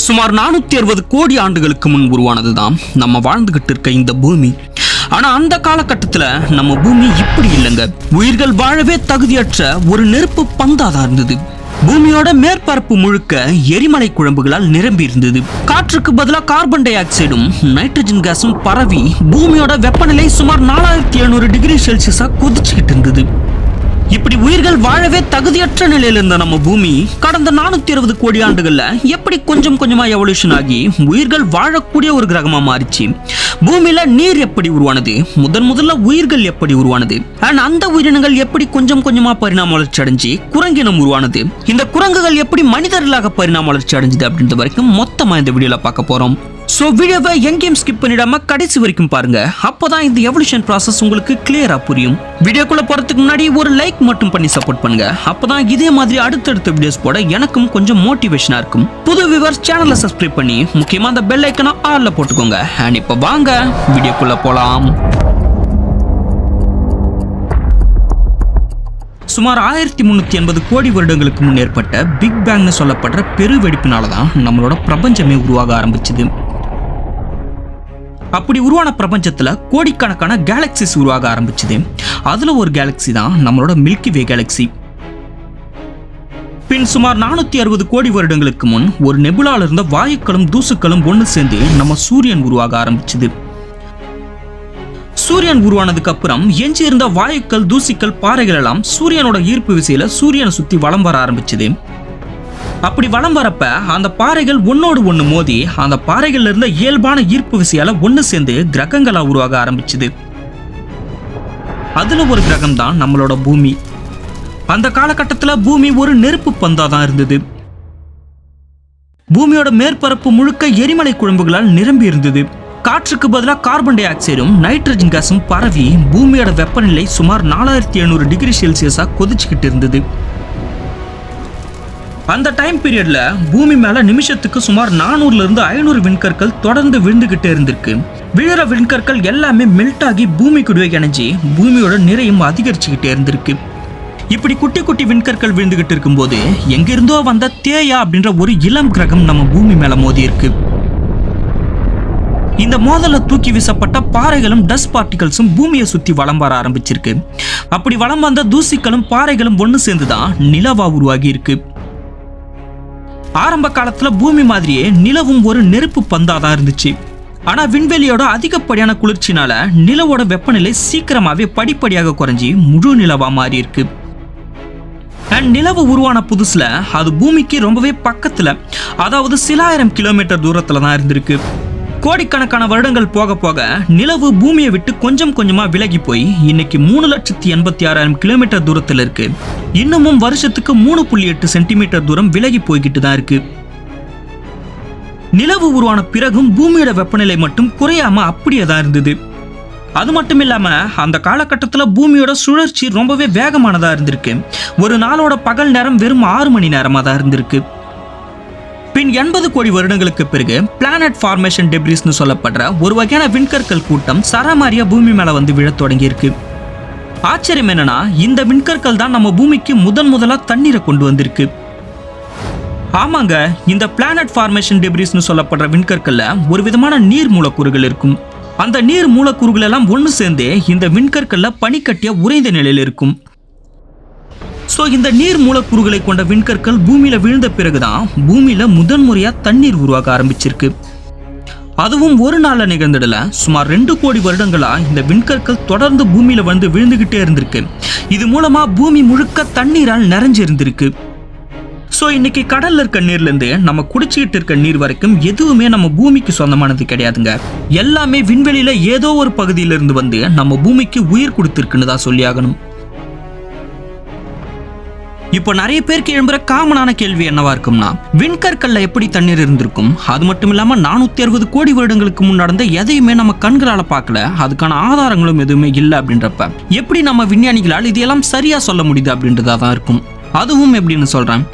சுமார் 460 கோடி ஆண்டுகளுக்கு முன் உருவானதுதான் நம்ம வாழ்ந்துகிட்டு இருக்க இந்த பூமி. ஆனா அந்த காலகட்டத்துல நம்ம பூமி இப்படி இல்லைங்க. உயிர்கள் வாழவே தகுதியற்ற ஒரு நெருப்பு பந்தாதான் இருந்தது. பூமியோட மேற்பரப்பு முழுக்க எரிமலை குழம்புகளால் நிரம்பி இருந்தது. காற்றுக்கு பதிலாக கார்பன் டை ஆக்சைடும் நைட்ரஜன் கேஸும் பரவி பூமியோட வெப்பநிலை சுமார் 4700 டிகிரி செல்சியஸா கொதிச்சுக்கிட்டு இருந்தது. இப்படி உயிர்கள் வாழவே தகுதியற்ற நிலையில இருந்த நம்ம பூமி கடந்த 460 கோடி ஆண்டுகள்ல எப்படி கொஞ்சம் கொஞ்சமா எவல்யூஷன் ஆகி உயிர்கள் வாழக்கூடிய ஒரு கிரகமா மாறிச்சு. பூமியில நீர் எப்படி உருவானது, முதல்ல உயிர்கள் எப்படி உருவானது, அண்ட் அந்த உயிரினங்கள் எப்படி கொஞ்சம் கொஞ்சமா பரிணாம வளர்ச்சி அடைஞ்சு குரங்கினம் உருவானது, இந்த குரங்குகள் எப்படி மனிதர்களாக பரிணாம வளர்ச்சி அடைஞ்சது அப்படின்ற வரைக்கும் மொத்தமா இந்த வீடியோல பார்க்க போறோம். சோ வீடியோவை எங்கேயும் ஸ்கிப் பண்ணிடாம கடைசி வரைக்கும் பாருங்க. அப்பதான் இந்த எவல்யூஷன் ப்ராசஸ் உங்களுக்கு கிளியரா புரியும். வீடியோக்குள்ள போறதுக்கு முன்னாடி ஒரு லைக் மட்டும் பண்ணி சப்போர்ட் பண்ணுங்க. அப்பதான் இதே மாதிரி அடுத்தடுத்த வீடியோஸ் போட எனக்கும் கொஞ்சம் மோட்டிவேஷனா இருக்கும். புது வியூவர்ஸ் சேனலை சப்ஸ்கிரைப் பண்ணி முக்கியமா அந்த பெல் ஐக்கனை ஆல்ல போட்டுக்கோங்க. அண்ட் இப்ப வாங்க வீடியோக்குள்ள போலாம். சுமார் 1380 கோடி வருடங்களுக்கு முன் ஏற்பட்ட பிக் பேங்னு சொல்லப்படுற பெரு வெடிப்பினாலதான் நம்மளோட பிரபஞ்சமே உருவாக ஆரம்பிச்சது. அப்படி உருவான பிரபஞ்சத்துல கோடிக்கணக்கான கேலக்சிஸ் உருவாக ஆரம்பிச்சது. அதுல ஒரு கேலக்சி தான் நம்மளோட மில்கி வே கேலக்சி. பின் சுமார் 460 கோடி வருடங்களுக்கு முன் ஒரு நெபுலால இருந்த வாயுக்களும் தூசுக்களும் ஒன்று சேர்ந்து நம்ம சூரியன் உருவாக ஆரம்பிச்சது. சூரியன் உருவானதுக்கு அப்புறம் எஞ்சி இருந்த வாயுக்கள், தூசிகள், பாறைகள் எல்லாம் சூரியனோட ஈர்ப்பு விசையில சூரியனை சுத்தி வலம் வர ஆரம்பிச்சது. அப்படி வலம் வரப்ப அந்த பாறைகள் ஒன்னோடு ஒண்ணு மோதி அந்த பாறைகள்ல இருந்த இயல்பான ஈர்ப்பு விசையால ஒண்ணு சேர்ந்து கிரகங்களா உருவாக ஆரம்பிச்சது. அதுல ஒரு கிரகம் தான் நம்மளோட பூமி. அந்த காலகட்டத்துல பூமி ஒரு நெருப்பு பந்தா தான் இருந்தது. பூமியோட மேற்பரப்பு முழுக்க எரிமலை குழம்புகளால் நிரம்பி இருந்தது. காற்றுக்கு பதிலாக கார்பன் டை ஆக்சைடும் நைட்ரஜன் கேஸும் பரவி பூமியோட வெப்பநிலை சுமார் 4700 டிகிரி செல்சியஸா கொதிச்சுக்கிட்டு இருந்தது. அந்த டைம் பீரியட்ல பூமி மேல நிமிஷத்துக்கு சுமார் 400 இருந்து 500 விண்கற்கள் தொடர்ந்து விழுந்துகிட்டே இருந்திருக்கு. விழுற விண்கற்கள் எல்லாமே மெல்ட் ஆகி பூமிக்குடியே இணைஞ்சி பூமியோட நிறையும் அதிகரிச்சுக்கிட்டே இருந்திருக்கு. இப்படி குட்டி குட்டி விண்கற்கள் விழுந்துகிட்டு இருக்கும்போது எங்கிருந்தோ வந்த தேயா அப்படின்ற ஒரு இளம் கிரகம் நம்ம பூமி மேல மோதி இருக்கு. இந்த மோதல தூக்கி வீசப்பட்ட பாறைகளும் டஸ்ட் பார்ட்டிகல்ஸும் பூமியை சுத்தி வலம் வர ஆரம்பிச்சிருக்கு. அப்படி வலம் வந்த தூசிகளும் பாறைகளும் ஒண்ணு சேர்ந்துதான் நிலவா உருவாகி இருக்கு. ஆரம்ப காலத்துல பூமி மாதிரியே நிலவும் ஒரு நெருப்பு பந்தாதான் இருந்துச்சு. ஆனா விண்வெளியோட அதிகப்படியான குளிர்ச்சினால நிலவோட வெப்பநிலை சீக்கிரமாவே படிப்படியாக குறைஞ்சி முழு நிலவா மாறி இருக்கு. அண்ட் நிலவு உருவான புதுசுல அது பூமிக்கு ரொம்பவே பக்கத்துல, அதாவது சில ஆயிரம் கிலோமீட்டர் தூரத்துல தான் இருந்திருக்கு. கோடிக்கணக்கான வருடங்கள் போக போக நிலவு பூமியை விட்டு கொஞ்சம் கொஞ்சமா விலகி போய் இன்னைக்கு 3,86,000 கிலோமீட்டர் தூரத்துல இருக்கு. இன்னமும் வருஷத்துக்கு 3.8 சென்டிமீட்டர் தூரம் விலகி போய்கிட்டு தான் இருக்கு. நிலவு உருவான பிறகும் பூமியோட வெப்பநிலை மட்டும் குறையாம அப்படியே தான் இருந்தது. அது மட்டும் இல்லாம அந்த காலகட்டத்துல பூமியோட சுழற்சி ரொம்பவே வேகமானதா இருந்திருக்கு. ஒரு நாளோட பகல் நேரம் வெறும் 6 மணி நேரமா தான் இருந்திருக்கு. பின் 80 கோடி வருடங்களுக்கு பிறகு பிளானட் ஃபார்மேஷன் டெப்ரிஸ்னு சொல்லப்படுற ஒரு வகையான விண்கற்கள் கூட்டம் சரமாரியா பூமி மேல வந்து விழத் தொடங்கி இருக்கு. ஆச்சரியம் என்னன்னா இந்த விண்கற்கள் தான் நம்ம பூமிக்கு முதலா தண்ணீரை கொண்டு வந்திருக்கு. ஆமாங்க, இந்த பிளானட் ஃபார்மேஷன் டெப்ரிஸ்னு சொல்லப்படுற விண்கற்கள்ல ஒரு விதமான நீர் மூலக்கூறுகள் இருக்கும். அந்த நீர் மூலக்கூறுகள் எல்லாம் ஒன்று சேர்ந்து இந்த விண்கற்கள்ல பனிக்கட்டிய உறைந்த நிலையில் இருக்கும். சோ இந்த நீர் மூலக்கூறுகளை கொண்ட விண்கற்கள் பூமியில விழுந்த பிறகுதான் பூமியில முதன்முறையா தண்ணீர் உருவாக ஆரம்பிச்சிருக்கு. அதுவும் ஒரு நாள்ல நிகழ்ந்துடல. சுமார் 2 கோடி வருடங்களா இந்த விண்கற்கள் தொடர்ந்து பூமியில வந்து விழுந்துகிட்டே இருந்திருக்கு. இது மூலமா பூமி முழுக்க தண்ணீரால் நிறைஞ்சு இருந்திருக்கு. சோ இன்னைக்கு கடல்ல இருக்க நீர்ல இருந்து நம்ம குடிச்சுக்கிட்டு இருக்க நீர் வரைக்கும் எதுவுமே நம்ம பூமிக்கு சொந்தமானது கிடையாதுங்க. எல்லாமே விண்வெளியில ஏதோ ஒரு பகுதியில இருந்து வந்து நம்ம பூமிக்கு உயிர் கொடுத்திருக்குன்னு தான் சொல்லி ஆகணும். இப்போ நிறைய பேருக்கு எழும்புற காமனான கேள்வி என்னவா இருக்கும்னா, விண்கற்கள்ல எப்படி தண்ணீர் இருந்திருக்கும்? அது மட்டும் இல்லாம 460 கோடி வருடங்களுக்கு முன் நடந்த எதையுமே நம்ம கண்களால பார்க்கல, அதுக்கான ஆதாரங்களும் எதுவுமே இல்லை அப்படின்றப்ப எப்படி நம்ம விஞ்ஞானிகளால் இதெல்லாம் சரியா சொல்ல முடியுது அப்படின்றதா தான் இருக்கும். அதுவும் எப்படின்னு சொல்றேன்.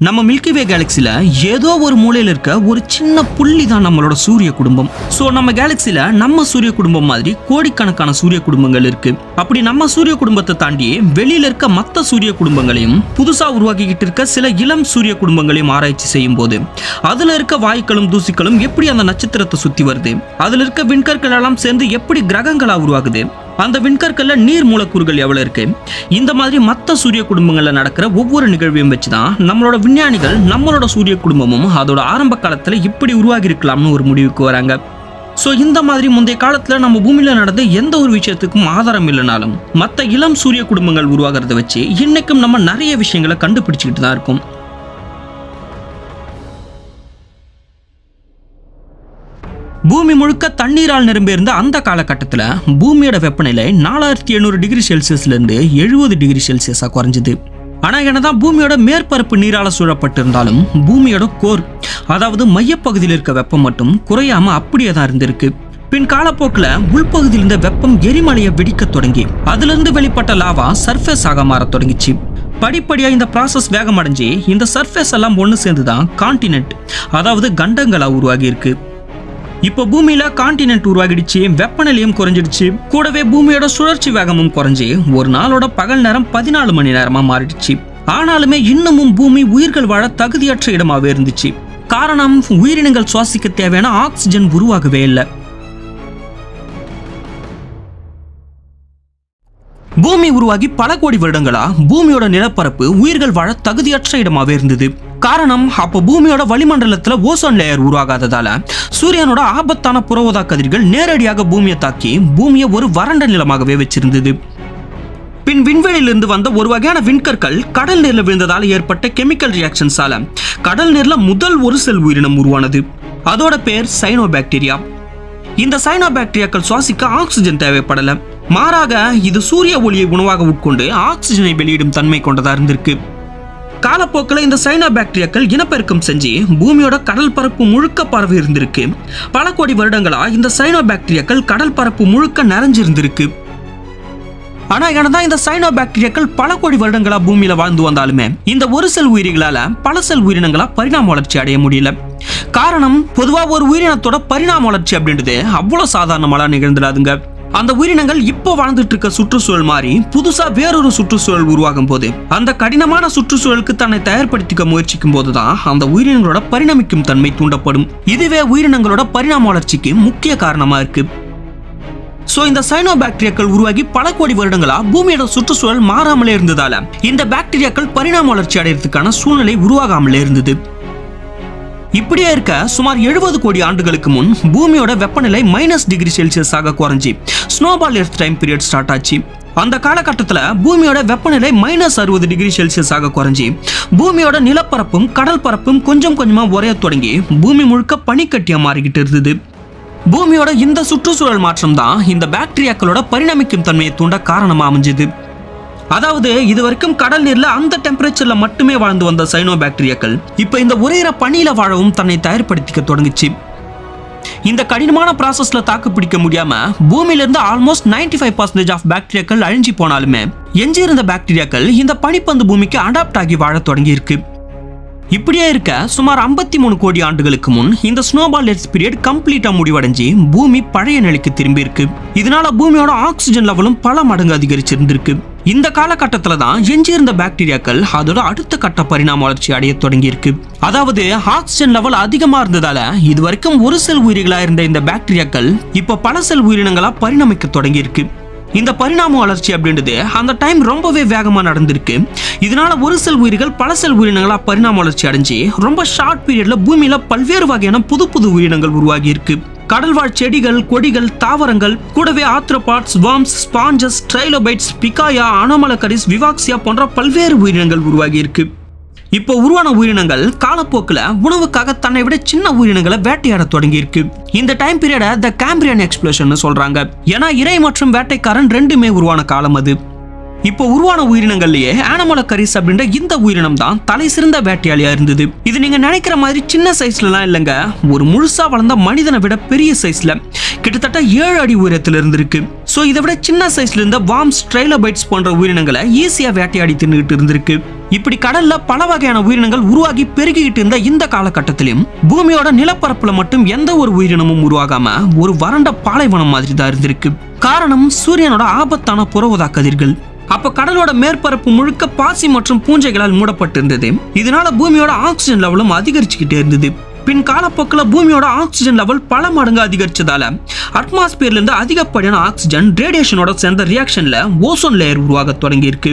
நம்ம மில்கி வே கேலக்சில ஏதோ ஒரு மூலையில இருக்க ஒரு சின்ன புள்ளி தான் நம்மளோட சூரிய குடும்பம். சோ நம்ம கேலக்சில நம்ம சூரிய குடும்பம் மாதிரி கோடிக்கணக்கான சூரிய குடும்பங்கள் இருக்கு. அப்படி நம்ம சூரிய குடும்பத்தை தாண்டி வெளியில இருக்க மற்ற சூரிய குடும்பங்களையும் புதுசா உருவாக்கிக்கிட்டு இருக்க சில இளம் சூரிய குடும்பங்களையும் ஆராய்ச்சி செய்யும் போது அதுல இருக்க வாயுக்களும் தூசிகளும் எப்படி அந்த நட்சத்திரத்தை சுத்தி வருது, அதுல இருக்க விண்கற்கள் எல்லாம் சேர்ந்து எப்படி கிரகங்களா உருவாகுது, அந்த விண்கற்கள்ல நீர் மூலக்கூறுகள் எவ்வளவு இருக்கு, இந்த மாதிரி மற்ற சூரிய குடும்பங்கள்ல நடக்கிற ஒவ்வொரு நிகழ்வையும் வச்சுதான் நம்மளோட விஞ்ஞானிகள் நம்மளோட சூரிய குடும்பமும் அதோட ஆரம்ப காலத்துல இப்படி உருவாகி இருக்கலாம்னு ஒரு முடிவுக்கு வராங்க. சோ இந்த மாதிரி முந்தைய காலத்துல நம்ம பூமியில நடந்த எந்த ஒரு விஷயத்துக்கும் ஆதாரம் இல்லைனாலும் மற்ற இளம் சூரிய குடும்பங்கள் உருவாகிறத வச்சு இன்னைக்கும் நம்ம நிறைய விஷயங்களை கண்டுபிடிச்சுக்கிட்டு தான் இருக்கோம். பூமி முழுக்க தண்ணீரால் நிரம்பியிருந்த அந்த காலகட்டத்தில் பூமியோட வெப்பநிலை 4700 டிகிரி செல்சியஸ்ல இருந்து 70 டிகிரி செல்சியஸா குறைஞ்சது. ஆனா என்னதான் பூமியோட மேற்பரப்பு நீரால சூழப்பட்டிருந்தாலும் பூமியோட கோர், அதாவது மையப்பகுதியில் இருக்க வெப்பம் மட்டும் குறையாம அப்படியே தான் இருந்திருக்கு. பின் காலப்போக்கில் உள்பகுதியில் இருந்த வெப்பம் எரிமலையை வெடிக்க தொடங்கி அதுல இருந்து வெளிப்பட்ட லாவா சர்ஃபேஸ் ஆக மாற தொடங்கிச்சு. படிப்படியா இந்த ப்ராசஸ் வேகமடைஞ்சு இந்த சர்ஃபேஸ் எல்லாம் ஒன்று சேர்ந்துதான் கான்டினென்ட், அதாவது கண்டங்களா உருவாகி இருக்கு. இப்போ பூமியில கான்டினென்ட் உருவாகிடுச்சு, வெப்பநிலையும் குறைஞ்சிடுச்சு, கூடவே பூமியோட சுழற்சி வேகமும் குறைஞ்சி ஒரு நாளோட பகல் நேரம் 14 மணி நேரமா மாறிடுச்சு. ஆனாலுமே இன்னமும் பூமி உயிர்கள் வாழ தகுதியற்ற இடமாவே இருந்துச்சு. காரணம், உயிரினங்கள் சுவாசிக்க தேவையான ஆக்சிஜன் உருவாகவே இல்லை. பூமி உருவாகி பல கோடி வருடங்களா பூமியோட நிலப்பரப்பு உயிர்கள் வாழ தகுதியற்ற இடமாவே இருந்தது. காரணம், அப்போ பூமியோட வளிமண்டலத்துல ஓசோன் லேயர் உருவாகாததால சூரியனோட ஆபத்தான புறஊதா கதிர்கள் நேரடியாக பூமியை தாக்கி பூமியை ஒரு வறண்ட நிலமாகவே வச்சிருந்தது. பின் விண்வெளியிலிருந்து வந்த ஒரு வகையான விண்கற்கள் கடல் நீர்ல விழுந்ததால ஏற்பட்ட கெமிக்கல் ரியாக்ஷன்ஸால கடல் நீர்ல முதல் ஒரு செல் உயிரினம் உருவானது. அதோட பேர் சைனோபாக்டீரியா. இந்த சைனோபாக்டீரியாக்கள் சுவாசிக்க ஆக்சிஜன் தேவைப்படல, மாறாக இது சூரிய ஒளியை உணவாக உட்கொண்டு ஆக்சிஜனை வெளியிடும் தன்மை கொண்டதா இருந்திருக்கு. காலப்போக்கில் இந்த சைனோபாக்டீரியாக்கள் இனப்பெருக்கம் செஞ்சு பூமியோட கடல் பரப்பு முழுக்க பரவி இருந்திருக்கு. பல கோடி வருடங்களா இந்த சைனோபாக்டீரியாக்கள் கடல் பரப்பு முழுக்க நிறைஞ்சிருந்திருக்கு. ஆனா என்னதான் இந்த சைனோபாக்டீரியாக்கள் பல கோடி வருடங்களா பூமியில வாழ்ந்து வந்தாலுமே இந்த ஒரு செல் உயிரிகளால பல செல் உயிரினங்களா பரிணாம வளர்ச்சி அடைய முடியல. காரணம், பொதுவா ஒரு உயிரினத்தோட பரிணாம வளர்ச்சி அப்படின்றது அவ்வளவு சாதாரணமாலாம் நிகழ்ந்துடாதுங்க. அந்த உயிரினங்கள் இப்போ வாழ்ந்துட்டு இருக்க சுற்றுச்சூழல் மாறி புதுசா வேறொரு சுற்றுச்சூழல் உருவாகும் போது அந்த கடினமான சுற்றுச்சூழலுக்கு தன்னை தயார்படுத்திக்க முயற்சிக்கும் போதுதான் அந்த உயிரினங்களோட பரிணமிக்கும் தன்மை தூண்டப்படும். இதுவே உயிரினங்களோட பரிணாம வளர்ச்சிக்கு முக்கிய காரணமா இருக்கு. சோ இந்த சைனோபாக்டீரியாக்கள் உருவாகி பல கோடி வருடங்களா பூமியோட சுற்றுச்சூழல் மாறாமலே இருந்ததால இந்த பாக்டீரியாக்கள் பரிணாம வளர்ச்சி அடைறதுக்கான சூழ்நிலை உருவாகாமலே இருந்தது. இப்படியே இருக்க சுமார் 70 கோடி ஆண்டுகளுக்கு முன் பூமியோட வெப்பநிலை -டிகிரி செல்சியஸ் ஆக குறைஞ்சி snowball earth time period start ஆச்சு. அந்த காலகட்டத்தில் பூமியோட வெப்பநிலை -60 டிகிரி செல்சியஸ் ஆக குறைஞ்சி பூமியோட நிலப்பரப்பும் கடல் பரப்பும் கொஞ்சம் கொஞ்சமா உறைய தொடங்கி பூமி முழுக்க பனிக்கட்டியா மாறிக்கிட்டு இருந்தது. பூமியோட இந்த சுற்றுச்சூழல் மாற்றம் தான் இந்த பாக்டீரியாக்களோட பரிணமிக்கும் தன்மையை தூண்ட காரணமா அமைஞ்சது. அதாவது இதுவரைக்கும் கடல் நீர்ல அந்த டெம்பரேச்சர்ல மட்டுமே வாழ்ந்து வந்த சைனோபாக்டீரியாக்கள் இப்ப இந்த உறையிற பனியில வாழவும் தன்னை தயார்படுத்திக்க தொடங்குச்சு. இந்த கடினமான ப்ராசஸ்ல தாக்கு பிடிக்க முடியாம பூமியில இருந்து ஆல்மோஸ்ட் 95% ஆஃப் பாக்டீரியாக்கள் அழிஞ்சு போனாலுமே எஞ்சி இருந்த பாக்டீரியாக்கள் இந்த பனிப்பந்து பூமிக்கு அடாப்ட் ஆகி வாழ தொடங்கி இருக்கு. இப்படியே இருக்க சுமார் 53 கோடி ஆண்டுகளுக்கு முன் இந்த ஸ்னோபால் எர்த் பீரியட் கம்ப்ளீட்டா முடிவடைஞ்சு பூமி பழைய நிலைக்கு திரும்பி இருக்கு. இதனால பூமியோட ஆக்சிஜன் லெவலும் பல மடங்கு அதிகரிச்சிருந்திருக்கு. இந்த காலகட்டத்துல தான் எஞ்சியிருந்த பாக்டீரியாக்கள் அதோட அடுத்த கட்ட பரிணாம வளர்ச்சி அடைய தொடங்கி இருக்கு. அதாவது ஆக்சிஜன் லெவல் அதிகமா இருந்ததால இதுவரைக்கும் ஒரு செல் உயிரிகளா இருந்த இந்த பாக்டீரியாக்கள் இப்ப பல செல் உயிரினங்களா பரிணமிக்க தொடங்கி இருக்கு. இந்த பரிணாம வளர்ச்சி அப்படின்றது அந்த டைம் ரொம்பவே வேகமா நடந்திருக்கு. இதனால ஒரு செல் உயிர்கள் பல செல் உயிரினங்களா பரிணாம வளர்ச்சி அடைஞ்சு ரொம்ப ஷார்ட் பீரியட்ல பூமியில பல்வேறு வகையான புது புது உயிரினங்கள் உருவாகி இருக்கு. கடல்வாழ் செடிகள், கொடிகள், தாவரங்கள், கூடவே ஆத்ரோபாட்ஸ், வார்ம்ஸ், ஸ்பாஞ்சஸ், ட்ரைலோபைட்ஸ், பிகாயா, அனோமலகரிஸ், விவாக்சியா போன்ற பல்வேறு உயிரினங்கள் உருவாகி இருக்கு. இப்போ உருவான உயிரினங்கள் காலப்போக்கில் உணவுக்காக தன்னை விட சின்ன உயிரினங்களை வேட்டையாட தொடங்கி இருக்கு. இந்த டைம் பீரியட த கேம்பிரியன் எக்ஸ்ப்ளோஷன் சொல்றாங்க. ஏன்னா இறை மற்றும் வேட்டைக்காரன் ரெண்டுமே உருவான காலம் அது. இப்போ உருவான உயிரினங்கள்லயே ஆனமலகரிஸ் அப்படின்ற இந்த உயிரினம் தான் தலை சிறந்த வேட்டையாளியா இருந்தது. இது நீங்க நினைக்கிற மாதிரி சின்ன சைஸ்லாம் இல்லைங்க, ஒரு முழுசா வளர்ந்த மனிதனை விட பெரிய சைஸ்ல கிட்டத்தட்ட 7 அடி உயரத்தில் இருந்திருக்கு. சோ இதை விட சின்ன சைஸ்ல இருந்த வார்ம்ஸ், ட்ரைலோபைட்ஸ் போன்ற உயிரினங்களை ஈஸியா வேட்டையாடி தின்னுட்டு இருந்திருக்கு. இப்படி கடல்ல பல வகையான உயிரினங்கள் உருவாகி பெருகிட்டு இருந்த இந்த காலகட்டத்திலும் பூமியோட நிலப்பரப்புல மட்டும் எந்த ஒரு உயிரினமும் உருவாகாம ஒரு வறண்ட பாலைவனம் மாதிரி தான் இருந்திருக்கு. காரணம் சூரியனோட ஆபத்தான புற ஊதா கதிர்கள். அப்ப கடலோட மேற்பரப்பு முழுக்க பாசி மற்றும் பூஞ்சைகளால் மூடப்பட்டு இருந்தது. இதனால பூமியோட ஆக்சிஜன் லெவலும் அதிகரிச்சுக்கிட்டே இருந்தது. பின் காலப்போக்கில் பூமியோட ஆக்சிஜன் லெவல் பல மடங்கு அதிகரிச்சதால அட்மாஸ்பியர்ல இருந்து அதிகப்படியான ஆக்சிஜன் ரேடியேஷனோட சேர்ந்த ரியாக்ஷன்ல ஓசோன் லேயர் உருவாக தொடங்கி இருக்கு.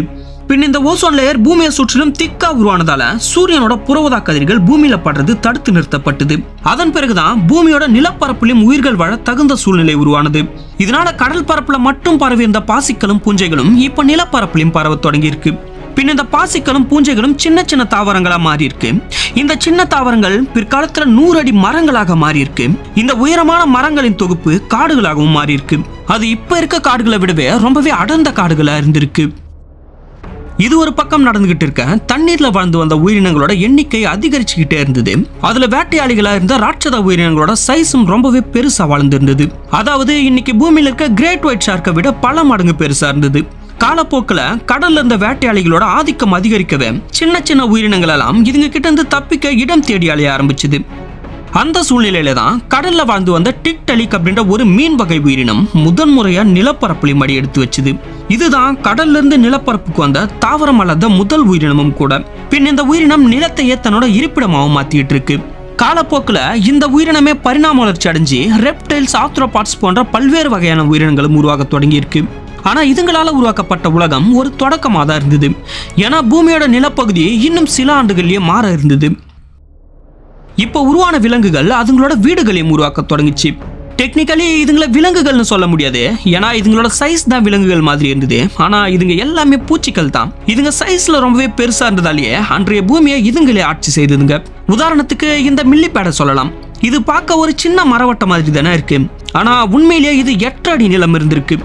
பின் இந்த ஓசோன் லேயர் பூமியை சுற்றிலும் திக்கா உருவானதால சூரியனோட புற ஊதா கதிர்கள் பூமியில படுறது தடுத்து நிறுத்தப்பட்டது. அதன் பிறகுதான் பூமியோட நிலப்பரப்பிலும் உயிர்கள் வாழ தகுந்த சூழ்நிலை உருவானது. இதனால கடல் பரப்புல மட்டும் பரவி இருந்த பாசிக்களும் பூஞ்சைகளும் இப்ப நிலப்பரப்பிலும் பரவ தொடங்கி இருக்கு. பின் இந்த பாசிக்களும் பூஞ்சைகளும் சின்ன சின்ன தாவரங்களா மாறி இருக்கு. இந்த சின்ன தாவரங்கள் பிற்காலத்துல 100 அடி மரங்களாக மாறி இருக்கு. இந்த உயரமான மரங்களின் தொகுப்பு காடுகளாகவும் மாறி இருக்கு. அது இப்ப இருக்க காடுகளை விடவே ரொம்பவே அடர்ந்த காடுகளா இருந்திருக்கு. இது ஒரு பக்கம் நடந்துகிட்டு இருக்க தண்ணீர்ல வாழ்ந்து வந்த உயிரினங்களோட எண்ணிக்கை அதிகரிச்சுக்கிட்டே இருந்தது. அதுல வேட்டையாளிகளா இருந்த ராட்சத உயிரினங்களோட சைஸும் ரொம்பவே பெருசா வளர்ந்து இருந்தது. அதாவது இன்னைக்கு பூமியில இருக்க கிரேட் ஒயிட் ஷார்க்கை விட பல மடங்கு பெருசா இருந்தது. காலப்போக்கில் கடல்ல இருந்த வேட்டையாளிகளோட ஆதிக்கம் அதிகரிக்கவே சின்ன சின்ன உயிரினங்கள் எல்லாம் இதுங்க கிட்ட இருந்து தப்பிக்க இடம் தேடி அலைய ஆரம்பிச்சது. அந்த சூழ்நிலையில தான் கடல்ல வாழ்ந்து வந்த டிக்டலிக் அப்படின்ற ஒரு மீன் வகை உயிரினம் முதன்முறையா நிலப்பரப்புல மடி எடுத்து வச்சுது. இதுதான் கடல்ல இருந்து நிலப்பரப்புக்கு வந்த தாவரம் அல்லாத முதல் உயிரினமும் கூட. பின் இந்த உயிரினம் நிலத்தையே தன்னோட இருப்பிடமாகவும் மாத்திட்டு இருக்கு. காலப்போக்கில் இந்த உயிரினமே பரிணாம வளர்ச்சி அடைஞ்சு ரெப்டைல்ஸ், ஆர்த்ரோபாட்ஸ் போன்ற பல்வேறு வகையான உயிரினங்களும் உருவாக தொடங்கி இருக்கு. ஆனா இதுங்களால உருவாக்கப்பட்ட உலகம் ஒரு தொடக்கமாக தான் இருந்தது. ஏன்னா பூமியோட நிலப்பகுதி இன்னும் சில ஆண்டுகள்லயே மாற இருந்தது. இப்ப உருவான விலங்குகள் அதுங்களோட வீடுகளையும் உருவாக்க தொடங்கிச்சு. டெக்னிக்கலி இதுங்களை விலங்குகள்னு சொல்ல முடியாது. ஏன்னா இதுங்களோட சைஸ் தான் விலங்குகள் மாதிரி இருந்தது. ஆனா இதுங்க எல்லாமே பூச்சிகள் தான். இதுங்க சைஸ்ல ரொம்பவே பெருசா இருந்ததாலேயே அன்றைய பூமியை இதுங்களே ஆட்சி செய்ததுங்க. உதாரணத்துக்கு இந்த மில்லிபேடை சொல்லலாம். இது பார்க்க ஒரு சின்ன மரவட்ட மாதிரி தானே இருக்கு. ஆனா உண்மையிலேயே இது 8 அடி நிலம் இருந்திருக்கு.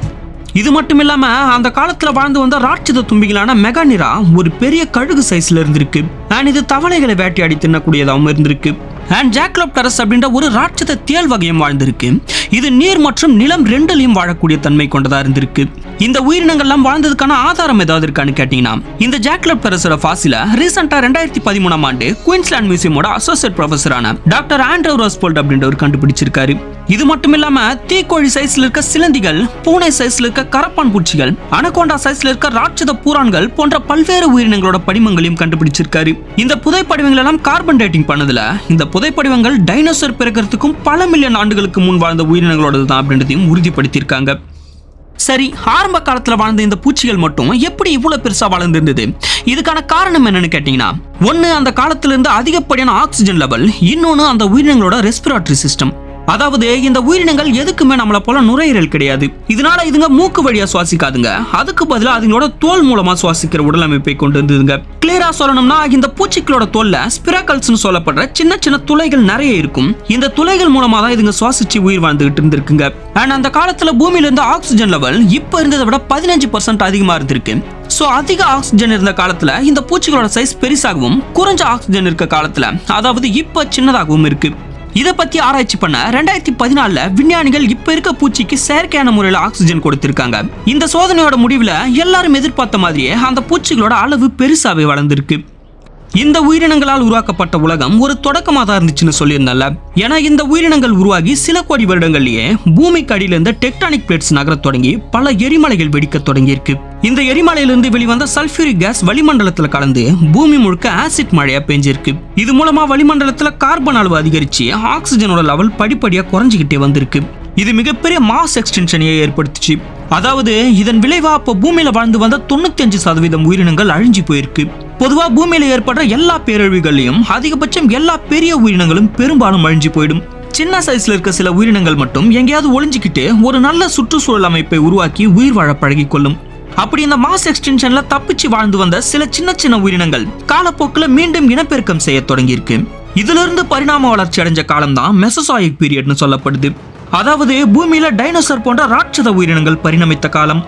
இது மட்டும் இல்லாம அந்த காலத்துல வாழ்ந்து வந்த ராட்சத தும்பிகளான மெகானிரா ஒரு பெரிய கழுகு சைஸ்ல இருந்திருக்கு. அண்ட் இது தவளைகளை வேட்டையாடி தின்னக்கூடியதாகவும் இருந்திருக்கு. அண்ட் ஜாக்லோப்டரஸ் அப்படின்ற ஒரு ராட்சத தேல் வகையும் வாழ்ந்திருக்கு. இது நீர் மற்றும் நிலம் ரெண்டிலையும் வாழக்கூடிய தன்மை கொண்டதா இருந்திருக்கு. இந்த உயிரினங்கள்லாம் வாழ்ந்ததுக்கான ஆதாரம் ஏதாவது இருக்கான்னு கேட்டீங்கன்னா, இந்த ஜாக்லோப்டரஸோட ஃபாசில ரீசெண்டா 2013ஆம் ஆண்டு குயின்ஸ்லாந்து மியூசியமோட அசோசியேட் ப்ரொஃபஸரான டாக்டர் ஆண்ட்ரூ ரோஸ்போல்ட் அப்படின்றவர் கண்டுபிடிச்சிருக்காரு. இது மட்டும் இல்லாம தீக்கோழி சைஸ்ல இருக்க சிலந்திகள், பூனை சைஸ்ல இருக்க கரப்பான் பூச்சிகள், அனகோண்டா சைஸ்ல இருக்க ராட்சத பூரான்கள் போன்ற பல்வேறு உயிரினங்களோட படிமங்களையும் கண்டுபிடிச்சிருக்காரு. இந்த புதைப்படிவங்கள் எல்லாம் கார்பன் டேட்டிங் பண்ணதுல இந்த புதைப்படிவங்கள் டைனோசர் பிறக்கிறதுக்கும் பல மில்லியன் ஆண்டுகளுக்கு முன் வாழ்ந்த உயிரினங்களோட தான் அப்படின்றதையும் உறுதிப்படுத்தியிருக்காங்க. சரி, ஆரம்ப காலத்துல வாழ்ந்த இந்த பூச்சிகள் மட்டும் எப்படி இவ்வளவு பெருசா வளர்ந்திருந்தது? இதுக்கான காரணம் என்னன்னு கேட்டீங்கன்னா, ஒன்னு அந்த காலத்துல இருந்து அதிகப்படியான ஆக்சிஜன் லெவல், இன்னொன்னு அந்த உயிரினங்களோட ரெஸ்பிரேட்டரி சிஸ்டம். அதாவது இந்த உயிரினங்கள் எதுக்குமே நம்மள போல நுரையீரல் கிடையாது. இதனால இதுங்க மூக்கு வழியா சுவாசிக்காதுங்க. அதுக்கு பதிலா அதுங்களோட தோல் மூலமா சுவாசிக்கிற உடலமைப்பை கொண்டு இருந்ததுங்க. கிளியரா சொல்லணும்னா இந்த பூச்சிகளோட தோல்ல ஸ்பிராக்கல்ஸ்னு சொல்லப்படுற சின்ன சின்ன துளைகள் நிறைய இருக்கும். இந்த துளைகள் மூலமா தான் இதுங்க சுவாசிச்சு உயிர் வாழ்ந்துகிட்டு இருந்திருக்குங்க. அண்ட் அந்த காலத்துல பூமியில இருந்த ஆக்சிஜன் லெவல் இப்ப இருந்ததை விட 15% அதிகமா இருந்திருக்கு. சோ அதிக ஆக்சிஜன் இருந்த காலத்துல இந்த பூச்சிகளோட சைஸ் பெருசாகவும், குறைஞ்ச ஆக்சிஜன் இருக்க காலத்துல அதாவது இப்ப சின்னதாகவும் இருக்கு. இதை பத்தி ஆராய்ச்சி பண்ண 2014 விஞ்ஞானிகள் இப்ப இருக்க பூச்சிக்கு செயற்கையான முறையில் ஆக்சிஜன் கொடுத்திருக்காங்க. இந்த சோதனையோட முடிவுல எல்லாரும் எதிர்பார்த்த மாதிரியே அந்த பூச்சிகளோட அளவு பெருசாவே வளர்ந்திருக்கு. இந்த உயிரினங்களால் உருவாக்கப்பட்ட உலகம் ஒரு தொடக்கமாக தான் இருந்துச்சுன்னு சொல்லியிருந்தால. ஏன்னா இந்த உயிரினங்கள் உருவாகி சில கோடி வருடங்கள்லயே பூமிக்கு அடியில இருந்த டெக்டானிக் பிளேட்ஸ் நகர தொடங்கி பல எரிமலைகள் வெடிக்க தொடங்கி இருக்கு. இந்த எரிமலையிலிருந்து வெளிவந்த சல்ஃபியூரிக் கேஸ் வளிமண்டலத்துல கலந்து பூமி முழுக்க ஆசிட் மழையா பெஞ்சிருக்கு. இது மூலமா வளிமண்டலத்துல கார்பன் அளவு அதிகரிச்சு ஆக்சிஜனோட லெவல் படிப்படியா குறைஞ்சிக்கிட்டே வந்திருக்கு. இது மிகப்பெரிய மாஸ் எக்ஸ்டென்ஷனையே ஏற்படுத்துச்சு. அதாவது இதன் விளைவா அப்ப பூமியில வாழ்ந்து வந்த 95% உயிரினங்கள் அழிஞ்சு போயிருக்கு. பொதுவா பூமியில ஏற்படுற எல்லா பேரழிவுகளையும் அதிகபட்சம் எல்லா பெரிய உயிரினங்களும் பெரும்பாலும் அழிஞ்சு போயிடும். சின்ன சைஸ்ல இருக்க சில உயிரினங்கள் மட்டும் எங்கேயாவது ஒளிஞ்சிக்கிட்டு ஒரு நல்ல சுற்றுச்சூழல் அமைப்பை உருவாக்கி உயிர் வாழ பழகி கொள்ளும். அப்படி இந்த மாஸ் எக்ஸ்டென்ஷன்ல தப்பிச்சு வாழ்ந்து வந்த சில சின்ன சின்ன உயிரினங்கள் காலப்போக்கில் மீண்டும் இனப்பெருக்கம் செய்ய தொடங்கி இருக்கு. இதுல இருந்து பரிணாம வளர்ச்சி அடைஞ்ச காலம் தான் மெசோசாயிக் பீரியட்னு சொல்லப்படுது. அதாவது பூமியில டைனோசர் போன்ற ராட்சத உயிரினங்கள் பரிணமித்த காலம்.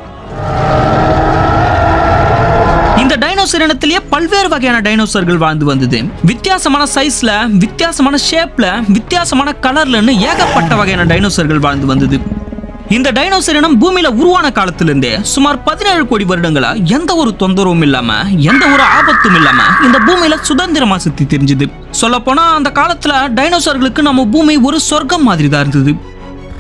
இந்த டைனோசர் இனத்திலேயே பல்வேறு வகையான டைனோசர்கள் வாழ்ந்து வந்தது. வித்தியாசமான சைஸ்ல, வித்தியாசமான ஷேப்ல, வித்தியாசமான கலர்லன்னு ஏகப்பட்ட வகையான டைனோசர்கள் வாழ்ந்து வந்தது. இந்த டைனோசர் இனம் பூமியில உருவான காலத்திலிருந்தே சுமார் 17 கோடி வருடங்களா எந்த ஒரு தொந்தரவும் இல்லாம எந்த ஒரு ஆபத்தும் இல்லாம இந்த பூமியில சுதந்திரமா சுத்தி தெரிஞ்சது. சொல்ல போனா அந்த காலத்துல டைனோசர்களுக்கு நம்ம பூமி ஒரு சொர்க்கம் மாதிரி தான் இருந்தது.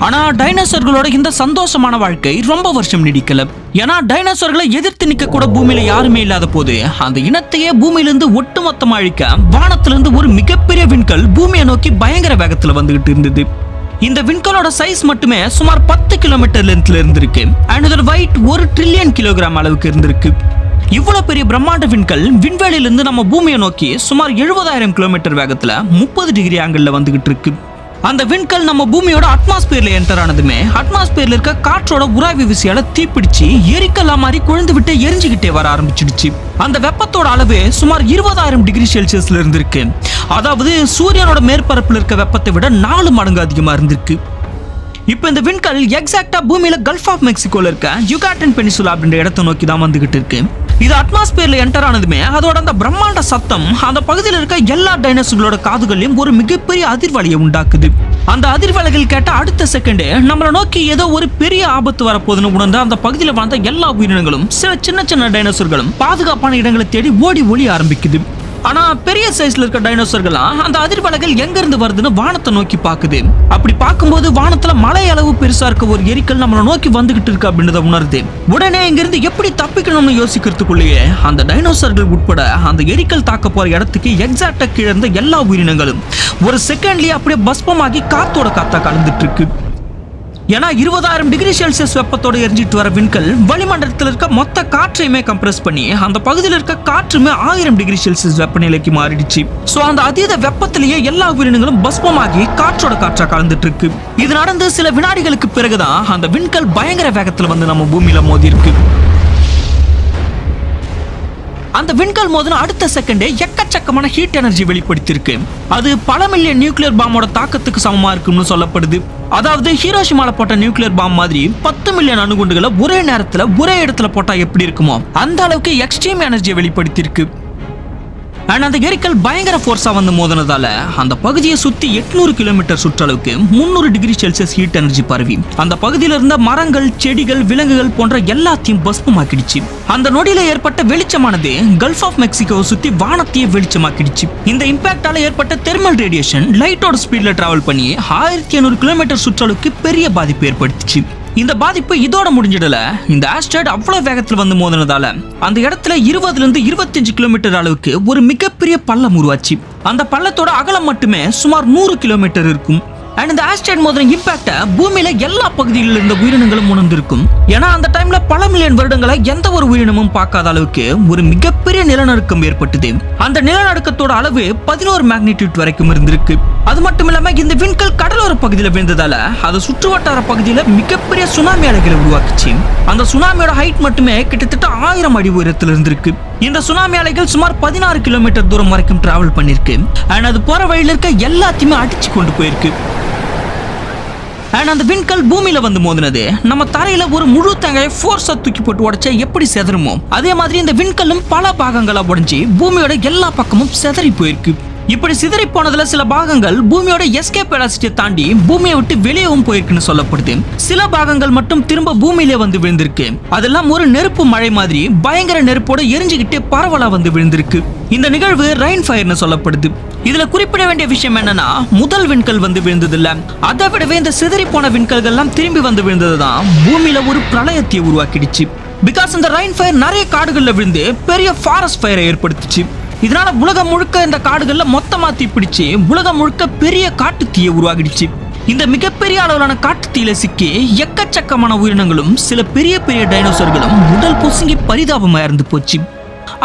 ஆனா டைனோசர்களோட இந்த சந்தோஷமான வாழ்க்கை ரொம்ப வருஷம் நீடிக்கல. ஏன்னா டைனோசர்களை எதிர்த்து நிக்க கூட பூமியில யாருமே இல்லாத போது அந்த இனத்தையே பூமியிலிருந்து ஒட்டுமொத்தமா அழிக்க வானத்திலிருந்து ஒரு மிகப்பெரிய விண்கல் பூமியை நோக்கி பயங்கர வேகத்துல வந்துகிட்டு இருந்தது. இந்த விண்கலோட சைஸ் மட்டுமே சுமார் 10 கிலோமீட்டர் லென்த்ல இருந்திருக்கு. அண்ட் இதோட வெயிட் 1 ட்ரில்லியன் கிலோகிராம் அளவுக்கு இருந்திருக்கு. இவ்வளவு பெரிய பிரம்மாண்ட விண்கல் விண்வெளியிலிருந்து நம்ம பூமியை நோக்கி சுமார் 70,000 கிலோமீட்டர் வேகத்துல 30 டிகிரி ஆங்கிள் வந்துகிட்டு இருக்கு. அந்த விண்கல் நம்ம பூமியோட அட்மாஸ்பியர்ல என்டர் ஆனதுமே அட்மாஸ்பியர்ல இருக்க காற்றோட உராய்வு விசையால தீப்பிடிச்சு எரிக்கல்லா மாதிரி கொழுந்து விட்டு எரிஞ்சுக்கிட்டே வர ஆரம்பிச்சிடுச்சு. அந்த வெப்பத்தோட அளவு சுமார் 20,000 டிகிரி செல்சியஸ்ல இருந்திருக்கு. அதாவது சூரியனோட மேற்பரப்புல இருக்க வெப்பத்தை விட 4 மடங்கு அதிகமா இருந்திருக்கு. இப்போ இந்த விண்கல் எக்ஸாக்டா பூமியில கல்ஃப் ஆஃப் மெக்சிகோல இருக்க யுகாட்டன் பெனிசுலா அப்படின்ற இடத்தை நோக்கி தான் வந்துகிட்டு இருக்கு. இது அட்மாஸ்பியர்ல என்டர் ஆனதுமே அதோட அந்த பிரம்மாண்ட சத்தம் அந்த பகுதியில் இருக்க எல்லா டைனோசர்களோட காதுகளையும் ஒரு மிகப்பெரிய அதிர்வலையை உண்டாக்குது. அந்த அதிர்வலைகள் கேட்ட அடுத்த செகண்டே நம்மளை நோக்கி ஏதோ ஒரு பெரிய ஆபத்து வரப்போகுதுன்னு உணர்ந்து அந்த பகுதியில் வாழ்ந்த எல்லா உயிரினங்களும் சில சின்ன சின்ன டைனோசர்களும் பாதுகாப்பான இடங்களை தேடி ஓடி ஒளி ஆரம்பிக்குது. ஆனா பெரிய சைஸ்ல இருக்க டைனோசர்கள்லாம் அந்த அதிர்வலைகள் எங்க இருந்து வருதுன்னு வானத்தை நோக்கி பாக்குது. அப்படி பார்க்கும்போது வானத்துல மழை அளவு பெருசா இருக்க ஒரு எரிக்கல் நம்மளை நோக்கி வந்துகிட்டு இருக்கு அப்படின்றத உணருது. உடனே இங்க இருந்து எப்படி தப்பிக்கணும்னு யோசிக்கிறதுக்குள்ளேயே அந்த டைனோசர்கள் உட்பட அந்த எரிக்கல் தாக்க போற இடத்துக்கு எக்ஸாக்டா கீழே இருந்த எல்லா உயிரினங்களும் ஒரு செகண்ட்லயே அப்படியே பஸ்பமாகி காத்தோட காத்தா கலந்துட்டு இருக்கு. ஏன்னா 20,000 டிகிரி செல்சியஸ் வெப்பத்தோடு எரிஞ்சிட்டு வர விண்கல் வளிமண்டலத்தில் இருக்க மொத்த காற்றையுமே கம்ப்ரஸ் பண்ணி அந்த பகுதியில் இருக்க காற்றுமே 1000 டிகிரி செல்சியஸ் வெப்பநிலைக்கு மாறிடுச்சு. சோ அந்த அதீத வெப்பத்திலேயே எல்லா உயிரினங்களும் பஸ்பமாகி காற்றோட காற்றா கலந்துட்டு இருக்கு. இது நடந்து சில வினாடிகளுக்கு பிறகுதான் அந்த விண்கல் பயங்கர வேகத்துல வந்து நம்ம பூமியில மோதி இருக்கு. அந்த விண்கல் மோதின அடுத்த செகண்டே எக்கச்சக்கமான ஹீட் எனர்ஜி வெளிப்படுத்தியிருக்கு. அது பல மில்லியன் நியூக்ளியர் பாம்போட தாக்கத்துக்கு சமமா இருக்கும்னு சொல்லப்படுது. அதாவது ஹீரோஷிமால போட்ட நியூக்ளியர் பாம் மாதிரி 10 மில்லியன் அணுகுண்டுகளை ஒரே நேரத்துல ஒரே இடத்துல போட்டா எப்படி இருக்குமோ அந்த அளவுக்கு எக்ஸ்ட்ரீம் எனர்ஜியை வெளிப்படுத்தியிருக்கு. அந்த எரிக்கல் பயங்கர ஃபோர்ஸா வந்து மோதினதால அந்த பகுதியை சுத்தி 800 கிலோமீட்டர் சுற்றளவுக்கு 300 டிகிரி செல்சியஸ் ஹீட் எனர்ஜி பரவி அந்த பகுதியில இருந்த மரங்கள், செடிகள், விலங்குகள் போன்ற எல்லாத்தையும் பஸ்பமாக்கிடுச்சு. அந்த நொடியில ஏற்பட்ட வெளிச்சமானது கல்ஃப் ஆஃப் மெக்சிகோவை சுத்தி வானத்தையே வெளிச்சமாக்கிடுச்சு. இந்த இம்பாக்டால ஏற்பட்ட தெர்மல் ரேடியேஷன் லைட்டோட ஸ்பீட்ல டிராவல் பண்ணி 1500 கிலோமீட்டர் சுற்றளவுக்கு பெரிய பாதிப்பு ஏற்படுத்திச்சு. இந்த பாதிப்பு இதோட முடிஞ்சிடல. இந்த ஆஸ்ட்ராய்டு அவ்வளவு வேகத்துல வந்து மோதினதால அந்த இடத்துல 20 இருந்து 25 கிலோமீட்டர் அளவுக்கு ஒரு மிகப்பெரிய பள்ளம் உருவாச்சு. அந்த பள்ளத்தோட அகலம் மட்டுமே சுமார் 100 கிலோமீட்டர் இருக்கும். அண்ட் இந்த ஆஸ்ட்ராய்டு மோதின இம்பாக்ட பூமியில எல்லா பகுதிகளில் இருந்த உயிரினங்களும் உணர்ந்திருக்கும். ஏன்னா அந்த டைம்ல பல மில்லியன் வருடங்களை எந்த ஒரு உயிரினமும் பார்க்காத அளவுக்கு ஒரு மிகப்பெரிய நிலநடுக்கம் ஏற்பட்டது. அந்த நிலநடுக்கத்தோட அளவு 11 மேக்னிடியூட் வரைக்கும் இருந்திருக்கு. அது மட்டும் இல்லாம இந்த விண்கல் கடலோர பகுதியில விழுந்ததால அது சுற்றுவட்டார பகுதியில மிகப்பெரிய சுனாமி அலைகளை உருவாக்குச்சு. அந்த சுனாமியோட ஹைட் மட்டுமே கிட்டத்தட்ட 1000 அடி உயரத்தில் இருந்திருக்கு. இந்த சுனாமி அலைகள் சுமார் 16 கிலோமீட்டர் தூரம் வரைக்கும் டிராவல் பண்ணிருக்கு. அண்ட் அது போற வழியில இருக்க எல்லாத்தையுமே அடிச்சு கொண்டு போயிருக்கு. அந்த விண்கல் பூமியில வந்து மோதினது நம்ம தரையில ஒரு முழு தேங்காயை ஃபோர்ஸா தூக்கி போட்டு உடைச்சா எப்படி செதறுமோ அதே மாதிரி இந்த விண்கல்லும் பல பாகங்களா உடைஞ்சு பூமியோட எல்லா பக்கமும் செதறி போயிருக்கு. இப்படி சிதறி போனதுல சில பாகங்கள் பூமியோட எஸ்கேப் வெலாசிட்டியை தாண்டி பூமியை விட்டு வெளியவும் போயிருக்குன்னு சொல்லப்படுது. சில பாகங்கள் மட்டும் திரும்ப பூமியிலே வந்து விழுந்திருக்கு. அதெல்லாம் ஒரு நெருப்பு மழை மாதிரி பயங்கர நெருப்போட எரிஞ்சுக்கிட்டே பரவலா வந்து விழுந்திருக்கு. இந்த நிகழ்வு ரெயின் ஃபயர்னு சொல்லப்படுது. இதுல குறிப்பிட வேண்டிய விஷயம் என்னன்னா முதல் விண்கல் வந்து விழுந்தது இல்ல, அதை விடவே இந்த சிதறி போன விண்கல்கள் எல்லாம் திரும்பி வந்து விழுந்ததுதான் பூமியில ஒரு பிரளயத்தை உருவாக்கிடுச்சு. பிகாஸ் இந்த ரெயின் ஃபயர் நிறைய காடுகள்ல விழுந்து பெரிய ஃபாரஸ்ட் ஃபயரை ஏற்படுத்துச்சு. இதனால உலகம் முழுக்க இந்த காடுகள்ல மொத்தமா தீப்பிடிச்சு உலகம் முழுக்க பெரிய காட்டு தீயை உருவாகிடுச்சு. இந்த மிகப்பெரிய அளவிலான காட்டு தீயில சிக்கி எக்கச்சக்கமான உயிரினங்களும் சில பெரிய பெரிய டைனோசர்களும் உடல் பொசுங்கி பரிதாபமா இறந்து போச்சு.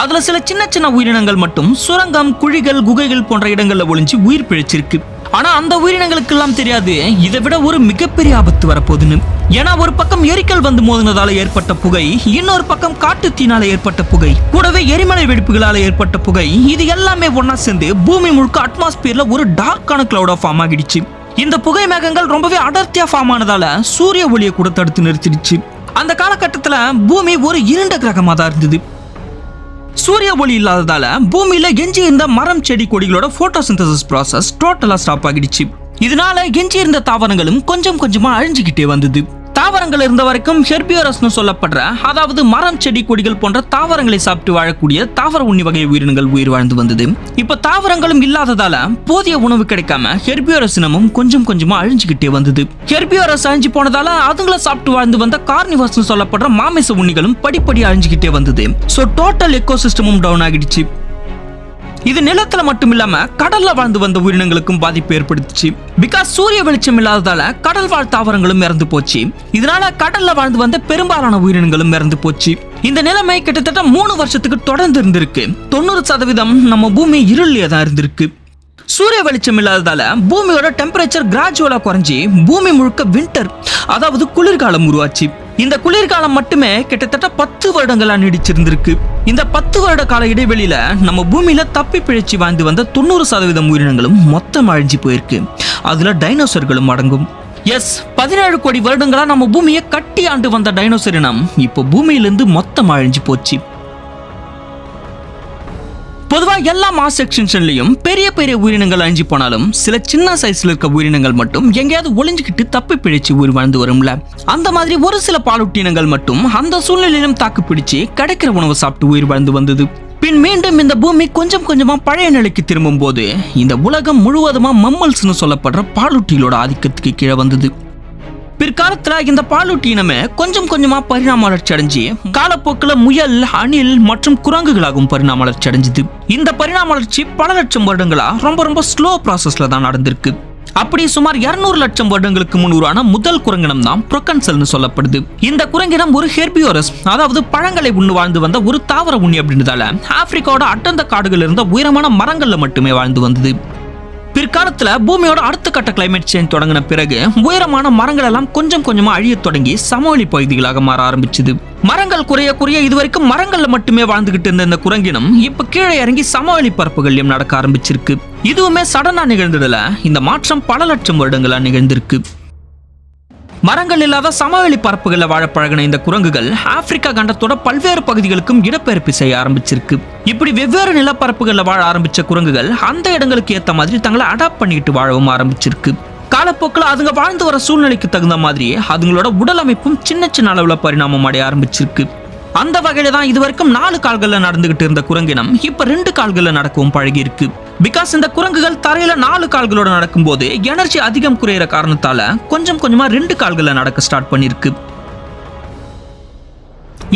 அதுல சில சின்ன சின்ன உயிரினங்கள் மட்டும் சுரங்கம், குழிகள், குகைகள் போன்ற இடங்கள்ல ஒளிஞ்சு உயிர் பிழைச்சிருக்கு. ஆனா அந்த உயிரினங்களுக்கு எல்லாம் தெரியாது இதை விட ஒரு மிகப்பெரிய ஆபத்து வரப்போகுதுன்னு. ஏன்னா ஒரு பக்கம் எரிக்கல் வந்து மோதினதால ஏற்பட்ட புகை, இன்னொரு பக்கம் காட்டு தீனால ஏற்பட்ட புகை, கூடவே எரிமலை வெடிப்புகளால ஏற்பட்ட புகை, இது எல்லாமே ஒன்னா சேர்ந்து பூமி முழுக்க அட்மாஸ்பியர்ல ஒரு டார்க்கான கிளவுடா ஃபார்ம் ஆகிடுச்சு. இந்த புகை மேகங்கள் ரொம்பவே அடர்த்தியா ஃபார்ம் ஆனதால சூரிய ஒளியை கூட தடுத்து நிறுத்திடுச்சு. அந்த காலகட்டத்துல பூமி ஒரு இருண்ட கிரகமா தான் இருந்தது. சூரிய ஒளி இல்லாததால பூமியில எஞ்சி இருந்த மரம், செடி, கொடிகளோட போட்டோசிந்தசிஸ் ப்ராசஸ் டோட்டலா ஸ்டாப் ஆகிடுச்சு. இதனால எஞ்சி இருந்த தாவரங்களும் கொஞ்சம் கொஞ்சமா அழிஞ்சுக்கிட்டே வந்தது. தாவரங்கள் இருந்த வரைக்கும் ஹெர்பியோரஸ்னு சொல்லப்படுற, அதாவது மரம் செடி கொடிகள் போன்ற தாவரங்களை சாப்பிட்டு வாழக்கூடிய தாவர உண்ணி வகை உயிரினங்கள் உயிர் வாழ்ந்து வந்தது. இப்ப தாவரங்களும் இல்லாததால போதிய உணவு கிடைக்காம ஹெர்பியோரஸ் இனமும் கொஞ்சம் கொஞ்சமா அழிஞ்சுக்கிட்டே வந்தது. ஹெர்பியோரஸ் அழிஞ்சு போனதால அதுங்களை சாப்பிட்டு வாழ்ந்து வந்த கார்னிவர்ஸ்னு சொல்லப்படுற மாமிச உண்ணிகளும் படிப்படி அழிஞ்சுக்கிட்டே வந்தது. சோ டோட்டல் எக்கோசிஸ்டமும் டவுன் ஆகிடுச்சு. இது நிலத்துல மட்டும் இல்லாம கடல்ல வாழ்ந்து வந்த உயிரினங்களுக்கும் பாதிப்பு ஏற்படுத்துச்சு. பிகாஸ் சூரிய வெளிச்சம் இல்லாததால கடல் வாழ் தாவரங்களும் இறந்து போச்சு. இதனால கடல்ல வாழ்ந்து வந்த பெரும்பாலான உயிரினங்களும் இறந்து போச்சு. இந்த நிலைமை கிட்டத்தட்ட 3 வருஷத்துக்கு தொடர்ந்து இருந்திருக்கு. 90% நம்ம பூமி இருளிலே தான் இருந்திருக்கு. சூரிய வெளிச்சம் இல்லாததால பூமியோட டெம்பரேச்சர் கிராஜுவலா குறைஞ்சி பூமி முழுக்க வின்டர், அதாவது குளிர்காலம் உருவாச்சு. இந்த குளிர்காலம் மட்டுமே கிட்டத்தட்ட 10 வருடங்களா நீடிச்சிருந்திருக்கு. இந்த 10 வருட கால இடைவெளியில நம்ம பூமியில தப்பி பிழைச்சி வாழ்ந்து வந்த 90% உயிரினங்களும் மொத்தம் அழிஞ்சு போயிருக்கு. அதுல டைனோசர்களும் அடங்கும். எஸ், 17 கோடி வருடங்களா நம்ம பூமியை கட்டி ஆண்டு வந்த டைனோசர் இனம் இப்போ பூமியிலிருந்து மொத்தம் அழிஞ்சு போச்சு. பொதுவா எல்லா மாஸ் எக்ஸ்டென்ஷன்லயும் பெரிய பெரிய உயிரினங்கள் அழிஞ்சு போனாலும் சில சின்ன சைஸ்ல இருக்க உயிரினங்கள் மட்டும் எங்கேயாவது ஒளிஞ்சுக்கிட்டு தப்பி பிழைச்சு உயிர் வாழ்ந்து வரும்ல. அந்த மாதிரி ஒரு சில பாலூட்டினங்கள் மட்டும் அந்த சூழ்நிலையிலும் தாக்கு பிடிச்சு கிடைக்கிற உணவை சாப்பிட்டு உயிர் வாழ்ந்து வந்தது. பின் மீண்டும் இந்த பூமி கொஞ்சம் கொஞ்சமா பழைய நிலைக்கு திரும்பும் போது இந்த உலகம் முழுவதுமா மம்மல்ஸ்னு சொல்லப்படுற பாலூட்டிகளோட ஆதிக்கத்துக்கு கீழே வந்தது. பிற்காலத்துல இந்த பாலூட்டி இனமே கொஞ்சம் கொஞ்சமா பரிணாம வளர்ச்சி அடைஞ்சு காலப்போக்கில் முயல், அணில் மற்றும் குரங்குகளாகவும் பரிணாம வளர்ச்சி அடைஞ்சது. இந்த பரிணாம வளர்ச்சி பல லட்சம் வருடங்களா ரொம்ப ஸ்லோ ப்ராசஸ்ல தான் நடந்திருக்கு. அப்படி சுமார் 200 லட்சம் வருடங்களுக்கு முன் உருவான முதல் குரங்கினம் தான் புரோகன்சல்னு சொல்லப்படுது. இந்த குரங்கினம் ஒரு ஹெர்பியோரஸ், அதாவது பழங்களை உண்ணு வாழ்ந்து வந்த ஒரு தாவர உண்ணி அப்படின்றதால ஆப்பிரிக்காவோட அடர்ந்த காடுகள் இருந்த உயரமான மரங்கள்ல மட்டுமே வாழ்ந்து வந்தது. பிற்காலத்துல பூமியோட அடுத்த கட்ட கிளைமேட் சேஞ்ச் தொடங்கின பிறகு உயரமான மரங்கள் எல்லாம் கொஞ்சம் கொஞ்சமா அழிய தொடங்கி சமவெளி பகுதிகளாக மாற ஆரம்பிச்சது. மரங்கள் குறைய குறைய இதுவரைக்கும் மரங்கள்ல மட்டுமே வாழ்ந்துகிட்டு இருந்த இந்த குரங்கினம் இப்ப கீழே இறங்கி சமவெளி பரப்புகள்லயும் நடக்க ஆரம்பிச்சிருக்கு. இதுவுமே சடனா நிகழ்ந்ததுல இந்த மாற்றம் பல லட்சம் வருடங்களா நிகழ்ந்திருக்கு. மரங்கள் இல்லாத சமவெளி பரப்புகளில் வாழ பழகின இந்த குரங்குகள் ஆப்பிரிக்கா கண்டத்தோட பல்வேறு பகுதிகளுக்கும் இடப்பெயர்ப்பு செய்ய ஆரம்பிச்சிருக்கு. இப்படி வெவ்வேறு நிலப்பரப்புகளில் வாழ ஆரம்பிச்ச குரங்குகள் அந்த இடங்களுக்கு ஏற்ற மாதிரி தங்களை அடாப்ட் பண்ணிட்டு வாழவும் ஆரம்பிச்சிருக்கு. காலப்போக்கில் அதுங்க வாழ்ந்து வர சூழ்நிலைக்கு தகுந்த மாதிரி அதுங்களோட உடல் அமைப்பும் சின்ன சின்ன அளவுல பரிணாமம் அடைய ஆரம்பிச்சிருக்கு. அந்த வகையில தான் இதுவரைக்கும் 4 கால்கள்ல நடந்துகிட்டு இருந்த குரங்கினம் இப்ப 2 கால்கள்ல நடக்கவும் பழகி இருக்கு. பிகாஸ் இந்த குரங்குகள் தரையில 4 கால்களோட நடக்கும் போது எனர்ஜி அதிகம் குறையிற காரணத்தால கொஞ்சம் கொஞ்சமா 2 கால்கள்ல நடக்க ஸ்டார்ட் பண்ணிருக்கு.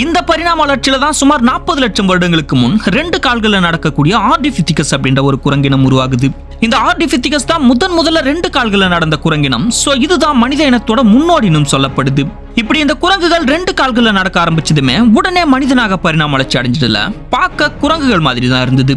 இந்த பரிணாம வளர்ச்சியில தான் சுமார் 40 லட்சம் வருடங்களுக்கு முன் 2 கால்கள்ல நடக்கக்கூடிய ஆர்டிபிதிகஸ் அப்படின்ற ஒரு குரங்கினம் உருவாகுது. இந்த ஆர்டிபிதிகஸ் தான் முதல்ல 2 கால்கள்ல நடந்த குரங்கினம். சோ இதுதான் மனித இனத்தோட முன்னோடினும் சொல்லப்படுது. இப்படி இந்த குரங்குகள் 2 கால்கள்ல நடக்க ஆரம்பிச்சதுமே உடனே மனிதனாக பரிணாம வளர்ச்சி அடைஞ்சதுல பார்க்க குரங்குகள் மாதிரி தான் இருந்தது.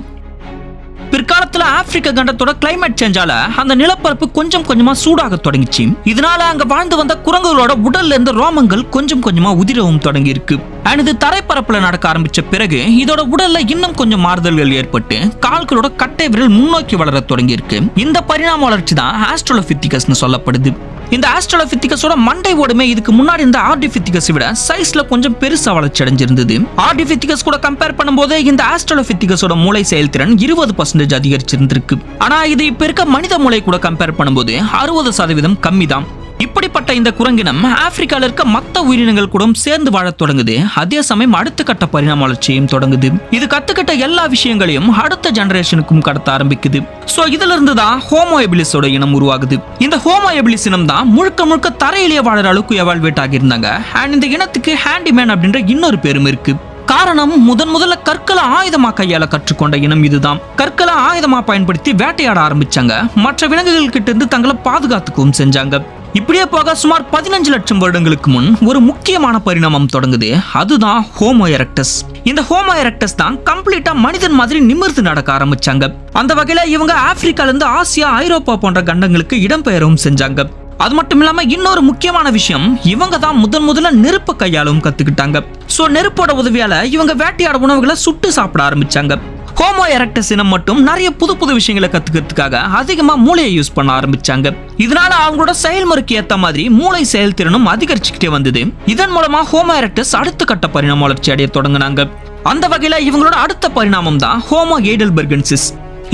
பிற்காலத்துல ஆப்பிரிக்க கண்டத்தோட கிளைமேட் சேஞ்சால அந்த நிலப்பரப்பு கொஞ்சம் கொஞ்சமா சூடாக தொடங்கிச்சு. இதனால அங்க வாழ்ந்து வந்த குரங்குகளோட உடல்ல இருந்த ரோமங்கள் கொஞ்சம் கொஞ்சமா உதிரவும் தொடங்கி இருக்கு. இது தரைப்பரப்புல நடக்க ஆரம்பிச்ச பிறகு இதோட உடல்ல இன்னும் கொஞ்சம் மாறுதல்கள் ஏற்பட்டு கால்களோட கட்டை விரல் முன்னோக்கி வளர தொடங்கி இருக்கு. இந்த பரிணாம வளர்ச்சி தான் ஆஸ்ட்ரலோபிதிகஸ்னு சொல்லப்படுது. இந்த ஆஸ்ட்ரலோபிதிகஸோட மண்டை ஓடுமே இதுக்கு முன்னாடி இந்த ஆர்டிபிதிகஸ் விட சைஸ்ல கொஞ்சம் பெருசா வளர்ச்சி அடைஞ்சிருந்தது. ஆர்டிபிதிகஸ் கூட கம்பேர் பண்ணும்போது இந்த ஆஸ்ட்ரலோபிதிகஸோட மூளை செயல்திறன் 20% அதிகரிச்சிருந்திருக்கு. ஆனா இது இப்ப இருக்க மனித மூளை கூட கம்பேர் பண்ணும்போது 60% கம்மி தான். இப்படிப்பட்ட இந்த குரங்கினம் ஆப்பிரிக்கால இருக்க மற்ற உயிரினங்கள் கூட சேர்ந்து வாழத் தொடங்குது. அதே சமயம் அடுத்த கட்ட பரிணாம வளர்ச்சியும் தொடங்குது. இது கத்துக்கிட்ட எல்லா விஷயங்களையும் அடுத்த ஜெனரேஷனுக்கும் கடத்த ஆரம்பிக்குது. சோ இதுல இருந்து தான் ஹோமோ எபிலிஸோட இனம் உருவாகுது. இந்த ஹோமோ எபிலிஸ் இனம் தான் முழுக்க தரையிலேயே வாழற அளவுக்கு எவால்வேட் ஆகியிருந்தாங்க. அண்ட் இந்த இனத்துக்கு ஹேண்டிமேன் அப்படின்ற இன்னொரு பேரும் இருக்கு. காரணம் முதல்ல கற்களை ஆயுதமா கையால கற்றுக்கொண்ட இனம் இதுதான். கற்களை ஆயுதமா பயன்படுத்தி வேட்டையாட ஆரம்பிச்சாங்க. மற்ற விலங்குகள் கிட்ட இருந்து தங்களை பாதுகாத்துக்கவும் செஞ்சாங்க. இப்படியே போக சுமார் 15 லட்சம் வருடங்களுக்கு முன் ஒரு முக்கியமான பரிணாமம் தொடங்குது. அதுதான் ஹோமோ எரெக்டஸ். இந்த ஹோமோ எரெக்டஸ் தான் கம்ப்ளீட்டா மனிதன் மாதிரி நிமிர்ந்து நடக்க ஆரம்பிச்சாங்க. அந்த வகையில இவங்க ஆப்பிரிக்கால இருந்து ஆசியா, ஐரோப்பா போன்ற கண்டங்களுக்கு இடம்பெயரவும் செஞ்சாங்க. அது மட்டும் இல்லாம இன்னொரு முக்கியமான விஷயம், இவங்க தான் முதல்ல நெருப்பு கையாளவும் கத்துக்கிட்டாங்க. சோ நெருப்போட உதவியால இவங்க வேட்டையாட உணவுகளை சுட்டு சாப்பிட ஆரம்பிச்சாங்க. ஹோமோ எரெக்டஸ் இனம் மட்டும் நிறைய புது விஷயங்களை கத்துக்கிறதுக்காக அதிகமா மூளையை யூஸ் பண்ண ஆரம்பிச்சாங்க. இதனால அவங்களோட செயல்முறைக்கு ஏத்த மாதிரி மூளை செயல்திறனும் அதிகரிச்சுக்கிட்டே வந்தது. இதன் மூலமா ஹோமோ எரெக்டஸ் அடுத்த கட்ட பரிணாம வளர்ச்சி அடைய தொடங்கினாங்க. அந்த வகையில இவங்களோட அடுத்த பரிணாமம் தான் ஹோமோ ஹெய்டல்பெர்கென்சிஸ்.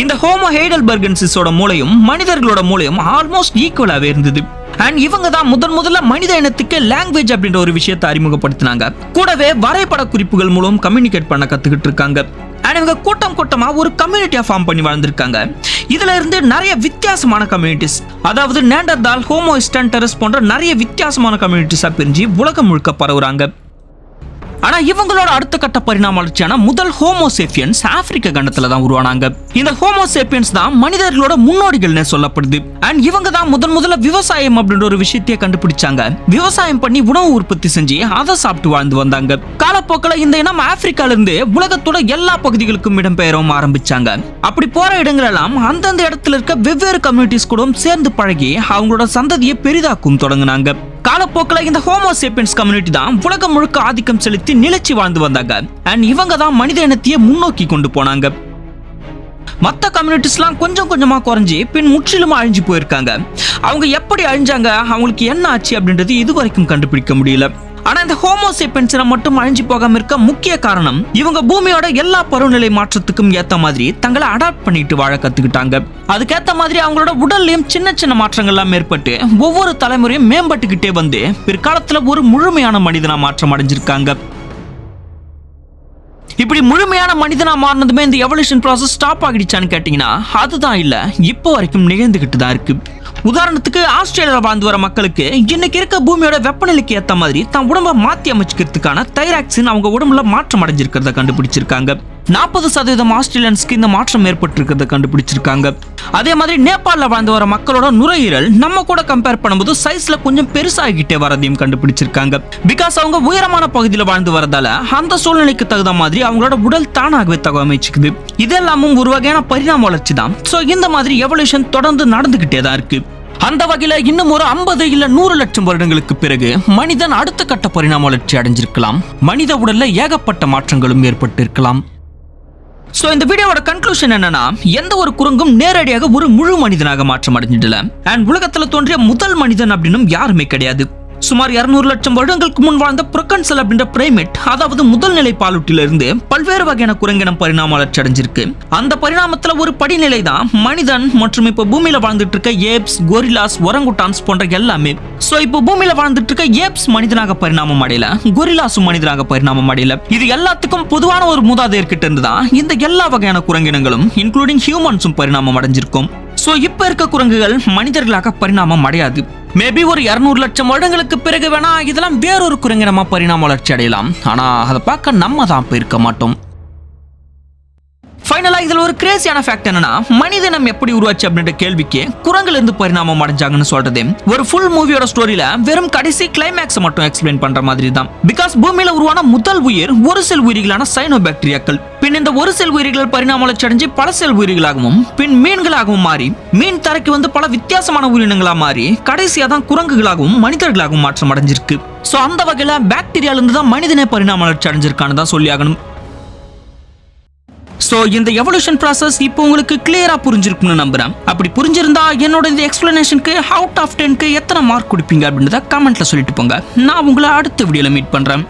இந்த ஹோமோ ஹெய்டல்பெர்கென்சிஸோட மூளையும் மனிதர்களோட மூளையும் ஆல்மோஸ்ட் ஈக்குவலாவே இருந்தது. அண்ட் இவங்க தான் முதல்ல மனித இனத்துக்கு லாங்குவேஜ் அப்படின்ற ஒரு விஷயத்தை அறிமுகப்படுத்தினாங்க. கூடவே வரைபட குறிப்புகள் மூலம் கம்யூனிகேட் பண்ண கத்துக்கிட்டு இருக்காங்க. அண்ட் இவங்க கூட்டமா ஒரு கம்யூனிட்டியா ஃபார்ம் பண்ணி வாழ்ந்திருக்காங்க. இதுல இருந்து நிறைய வித்தியாசமான கம்யூனிட்டிஸ், அதாவது நேண்டர்தால், ஹோமோ ஸ்டன்டரஸ் போன்ற நிறைய வித்தியாசமான கம்யூனிட்டிஸா பிரிஞ்சு உலகம் முழுக்க பரவுறாங்க. ஆனா இவங்களோட அடுத்த கட்ட பரிணாம வளர்ச்சியான முதல் ஹோமோசேபியன்ஸ் ஆப்பிரிக்க கண்டத்துல தான் உருவானாங்க. இந்த ஹோமோசேபியன்ஸ் தான் மனிதர்களோட முன்னோடிகள்னு சொல்லப்படுது. அண்ட் இவங்க தான் முதல்ல விவசாயம் அப்படின்ற ஒரு விஷயத்தையே கண்டுபிடிச்சாங்க. விவசாயம் பண்ணி உணவு உற்பத்தி செஞ்சு அதை சாப்பிட்டு வாழ்ந்து வந்தாங்க. காலப்போக்கில் இந்த இனம் ஆப்பிரிக்கால இருந்து உலகத்தோட எல்லா பகுதிகளுக்கும் இடம்பெயரவும் ஆரம்பிச்சாங்க. அப்படி போற இடங்கள் எல்லாம் அந்தந்த இடத்துல இருக்க வெவ்வேறு கம்யூனிட்டிஸ் கூட சேர்ந்து பழகி அவங்களோட சந்ததியை பெரிதாக்கும் தொடங்கினாங்க. காலப்போக்கில் இந்த ஹோமோசேபியன்ஸ் கம்யூனிட்டி தான் உலகம் முழுக்க ஆதிக்கம் செலுத்தி நிலைச்சி வாழ்ந்து வந்தாங்க. அண்ட் இவங்க தான் மனித இனத்தையே முன்னோக்கி கொண்டு போனாங்க. மற்ற கம்யூனிட்டிஸ்லாம் கொஞ்சம் கொஞ்சமா குறைஞ்சி பின் முற்றிலுமா அழிஞ்சு போயிருக்காங்க. அவங்க எப்படி அழிஞ்சாங்க, அவங்களுக்கு என்ன ஆச்சு அப்படின்றது இதுவரைக்கும் கண்டுபிடிக்க முடியல. ஆனா இந்த ஹோமோசேபியன்ஸ் மட்டும் அழிஞ்சு போகாம இருக்க முக்கிய காரணம் இவங்க பூமியோட எல்லா பருவநிலை மாற்றத்துக்கும் ஏத்த மாதிரி தங்களை அடாப்ட் பண்ணிட்டு வாழ கத்துக்கிட்டாங்க. அதுக்கேத்த மாதிரி அவங்களோட உடல்லையும் சின்ன சின்ன மாற்றங்கள்லாம் ஏற்பட்டு ஒவ்வொரு தலைமுறையும் மேம்பட்டுக்கிட்டே வந்து பிற்காலத்துல ஒரு முழுமையான மனிதனா மாற்றம் அடைஞ்சிருக்காங்க. இப்படி முழுமையான மனிதனா மாறினதுமே இந்த எவல்யூஷன் ப்ராசஸ் ஸ்டாப் ஆகிடுச்சான்னு கேட்டீங்கன்னா அதுதான் இல்ல, இப்போ வரைக்கும் நிகழ்ந்துகிட்டு தான் இருக்கு. உதாரணத்துக்கு ஆஸ்திரேலியாவில் வாழ்ந்து வர மக்களுக்கு இன்னைக்கு இருக்க பூமியோட வெப்பநிலைக்கு ஏற்ற மாதிரி தான் உடம்பை மாற்றி அமைச்சுக்கிறதுக்கான தைராக்சின் அவங்க உடம்புல மாற்றம் அடைஞ்சிருக்கிறத கண்டுபிடிச்சிருக்காங்க. 40% ஆஸ்திரேலியன்ஸ்க்கு இந்த மாற்றம் ஏற்பட்டிருக்கிறத கண்டுபிடிச்சிருக்காங்க. அதே மாதிரி நேபாளில் வாழ்ந்து வர மக்களோட நுரையீரல் நம்ம கூட கம்பேர் பண்ணும்போது சைஸ்ல கொஞ்சம் பெருசாகிட்டே வரதையும் கண்டுபிடிச்சிருக்காங்க. பிகாஸ் அவங்க உயரமான பகுதியில் வாழ்ந்து வரதால அந்த சூழ்நிலைக்கு தகுந்த மாதிரி அவங்களோட உடல் தானாகவே தகவமைச்சுக்குது. இதெல்லாமும் ஒரு வகையான பரிணாம வளர்ச்சி தான். ஸோ இந்த மாதிரி எவல்யூஷன் தொடர்ந்து நடந்துகிட்டே தான் இருக்கு. அந்த வகையில இன்னும் ஒரு 50 இல்ல 100 லட்சம் வருடங்களுக்கு பிறகு மனிதன் அடுத்த கட்ட பரிணாம வளர்ச்சி அடைஞ்சிருக்கலாம். மனித உடல்ல ஏகப்பட்ட மாற்றங்களும் ஏற்பட்டு இருக்கலாம். சோ இந்த வீடியோவோட கன்க்ளூஷன் என்னன்னா, எந்த ஒரு குரங்கும் நேரடியாக ஒரு முழு மனிதனாக மாற்றம் அடைஞ்சிடல. அண்ட் உலகத்துல தோன்றிய முதல் மனிதன் அப்படின்னு யாருமே கிடையாது. சுமார் 200 லட்சம் வருடங்களுக்கு முன் வாழ்ந்த புரோகன்சல் அப்படின்ற பிரைமேட், அதாவது முதல் நிலை பாலூட்டில இருந்து பல்வேறு வகையான குரங்கினம் பரிணாம வளர்ச்சி அடைஞ்சிருக்கு. அந்த பரிணாமத்துல ஒரு படிநிலை தான் மனிதன் மற்றும் இப்ப பூமியில வாழ்ந்துட்டு இருக்க ஏப்ஸ், கொரில்லாஸ், ஒரங்குட்டான்ஸ் போன்ற எல்லாமே. சோ இப்போ பூமியில வாழ்ந்துட்டு இருக்க ஏப்ஸ் மனிதனாக பரிணாமம் அடையல, கொரில்லாஸும் மனிதனாக பரிணாமம் அடையல. இது எல்லாத்துக்கும் பொதுவான ஒரு மூதாதையர் கிட்ட இருந்து தான் இந்த எல்லா வகையான குரங்கினங்களும் இன்க்ளூடிங் ஹியூமன்ஸும் பரிணாமம் அடைஞ்சிருக்கும். சோ இப்ப இருக்க குரங்குகள் மனிதர்களாக பரிணாமம் அடையாது. மேபி ஒரு 200 லட்சம் வருடங்களுக்கு பிறகு வேணா இதெல்லாம் வேறொரு குரங்கினமா பரிணாம வளர்ச்சி அடையலாம். ஆனா அதை பார்க்க நம்ம தான் போயிருக்க மாட்டோம். ஃபைனலா இதுல ஒரு கிரேசியான ஃபேக்ட் என்னன்னா, மனிதனம் எப்படி உருவாச்சு அப்படின்ற கேள்விக்கு குரங்குல இருந்து பரிணாமம் அடைஞ்சாங்கன்னு சொல்றது ஒரு ஃபுல் மூவியோட ஸ்டோரியில வெறும் கடைசி கிளைமேக்ஸ் மட்டும் எக்ஸ்பிளைன் பண்ற மாதிரி தான். பிகாஸ் பூமியில உருவான முதல் உயிர் ஒரு செல் உயிரிகளான சைனோபாக்டீரியாக்கள். பின் இந்த ஒரு செல் உயிரிகள் பரிணாம வளர்ச்சி அடைஞ்சு பல செல் உயிரிகளாகவும் பின் மீன்களாகவும் மாறி மீன் தரைக்கு வந்து பல வித்தியாசமான உயிரினங்களா மாறி கடைசியா தான் குரங்குகளாகவும் மனிதர்களாகவும் மாற்றம் அடைஞ்சிருக்கு. சோ அந்த வகையில பாக்டீரியால இருந்து தான் மனிதனே பரிணாம வளர்ச்சி அடைஞ்சிருக்கான்னு தான் சொல்லி ஆகணும். சோ இந்த எவல்யூஷன் ப்ராசஸ் இப்போ உங்களுக்கு கிளியரா புரிஞ்சிருக்கும்னு நம்புறேன். அப்படி புரிஞ்சிருந்தா என்னோட இந்த எக்ஸ்பிளனேஷனுக்கு அவுட் ஆஃப் 10க்கு எத்தனை மார்க் கொடுப்பீங்க அப்படின்றத கமெண்ட்ல சொல்லிட்டு போங்க. நான் உங்களை அடுத்த வீடியோல மீட் பண்றேன்.